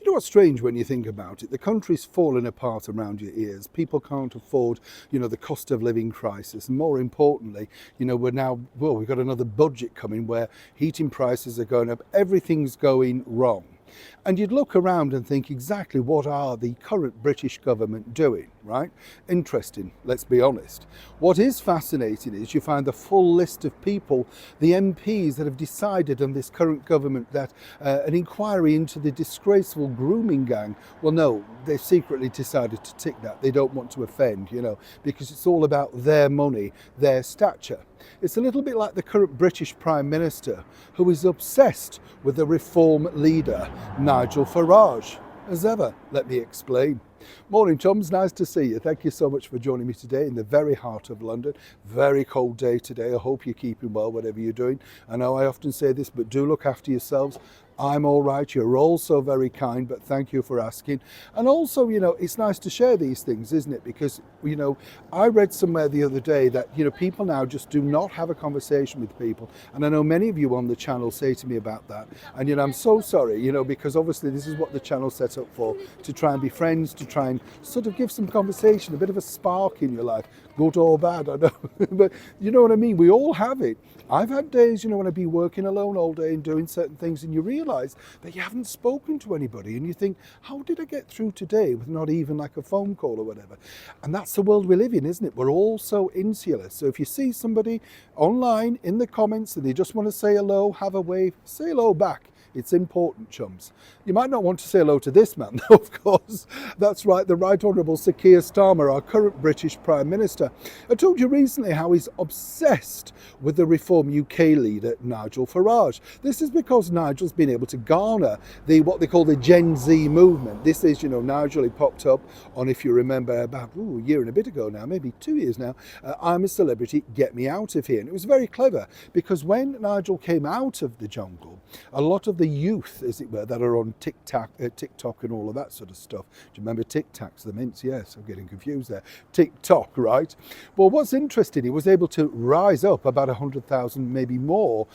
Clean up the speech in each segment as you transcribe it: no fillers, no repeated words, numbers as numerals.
You know what's strange when you think about it? The country's falling apart around your ears. People can't afford, the cost of living crisis. And more importantly, we've got another budget coming where heating prices are going up. Everything's going wrong. And you'd look around and think exactly what are the current British government doing, right? Interesting, let's be honest. What is fascinating is you find the full list of people, the MPs that have decided on this current government that an inquiry into the disgraceful grooming gang, well, no, they've secretly decided to tick that. They don't want to offend, because it's all about their money, their stature. It's a little bit like the current British Prime Minister, who is obsessed with the Reform leader, Nigel Farage. As ever, let me explain. Morning, chums. Nice to see you. Thank you so much for joining me today in the very heart of London. Very cold day today. I hope you're keeping well, whatever you're doing. I know I often say this, but do look after yourselves. I'm all right. You're all so very kind, but thank you for asking. And also, it's nice to share these things, isn't it? Because, I read somewhere the other day that, people now just do not have a conversation with people. And I know many of you on the channel say to me about that. And, I'm so sorry, because obviously this is what the channel's set up for, to try and be friends, to try and sort of give some conversation, a bit of a spark in your life, good or bad, I know. But you know what I mean? We all have it. I've had days, when I've been working alone all day and doing certain things, and you realise that you haven't spoken to anybody, and you think, how did I get through today with not even like a phone call or whatever? And that's the world we live in, isn't it? We're all so insular. So if you see somebody online in the comments and they just want to say hello, have a wave, say hello back. It's important, chums. You might not want to say hello to this man, though, of course. That's right, the Right Honourable Sir Keir Starmer, our current British Prime Minister. I told you recently how he's obsessed with the Reform UK leader, Nigel Farage. This is because Nigel's been able to garner what they call the Gen Z movement. This is, Nigel, he popped up on, if you remember, about a year and a bit ago now, maybe 2 years now, I'm a celebrity, get me out of here. And it was very clever, because when Nigel came out of the jungle, a lot of the youth, as it were, that are on TikTok and all of that sort of stuff. Do you remember TikToks, the mints? Yes, I'm getting confused there. TikTok, right? Well, what's interesting, he was able to rise up about 100,000, maybe more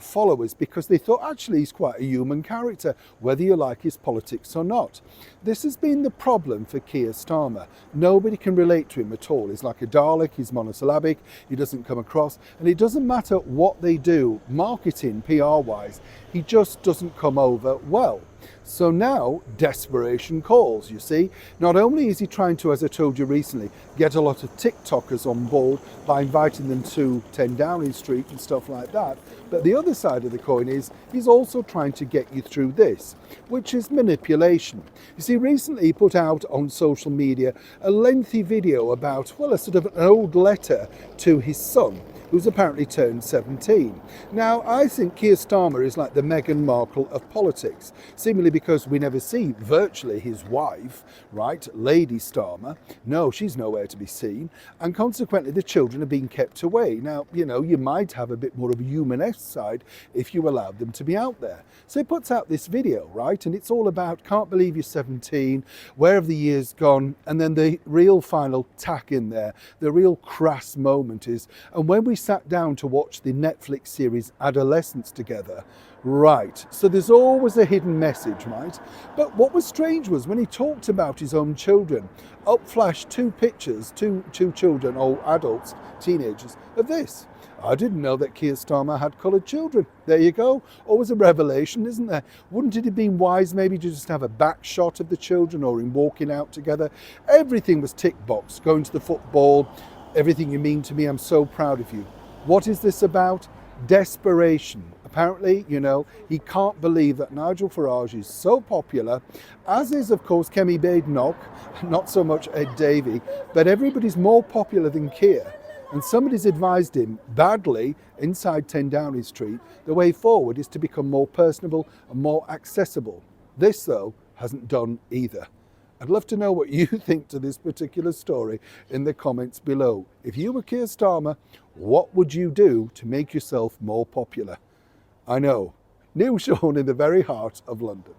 followers, because they thought actually he's quite a human character, whether you like his politics or not. This has been the problem for Keir Starmer. Nobody can relate to him at all. He's like a Dalek, he's monosyllabic, he doesn't come across, and it doesn't matter what they do, marketing, PR-wise, he just doesn't come over well. So now desperation calls, you see. Not only is he trying to, as I told you recently, get a lot of TikTokers on board by inviting them to 10 Downing Street and stuff like that, but the other side of the coin is he's also trying to get you through this, which is manipulation. You see, recently he put out on social media a lengthy video about, well, a sort of an old letter to his son, who's apparently turned 17. Now, I think Keir Starmer is like the Meghan Markle of politics, seemingly because we never see virtually his wife, right, Lady Starmer. No, she's nowhere to be seen, and consequently the children are being kept away. Now, you might have a bit more of a humanesque side if you allowed them to be out there. So he puts out this video, right, and it's all about, can't believe you're 17, where have the years gone? And then the real final tack in there, the real crass moment is, and when we sat down to watch the Netflix series Adolescence together, right, so there's always a hidden message, right? But what was strange was when he talked about his own children, up flashed two pictures, two children, or adults, teenagers, of this. I didn't know that Keir Starmer had coloured children. There you go. Always a revelation, isn't there? Wouldn't it have been wise maybe to just have a back shot of the children or in walking out together? Everything was tick box, going to the football, everything you mean to me, I'm so proud of you. What is this about? Desperation. Apparently, he can't believe that Nigel Farage is so popular, as is, of course, Kemi Badenoch, not so much Ed Davey, but everybody's more popular than Keir. And somebody's advised him badly inside 10 Downing Street, the way forward is to become more personable and more accessible. This, though, hasn't done either. I'd love to know what you think to this particular story in the comments below. If you were Keir Starmer, what would you do to make yourself more popular? I know, new shown in the very heart of London.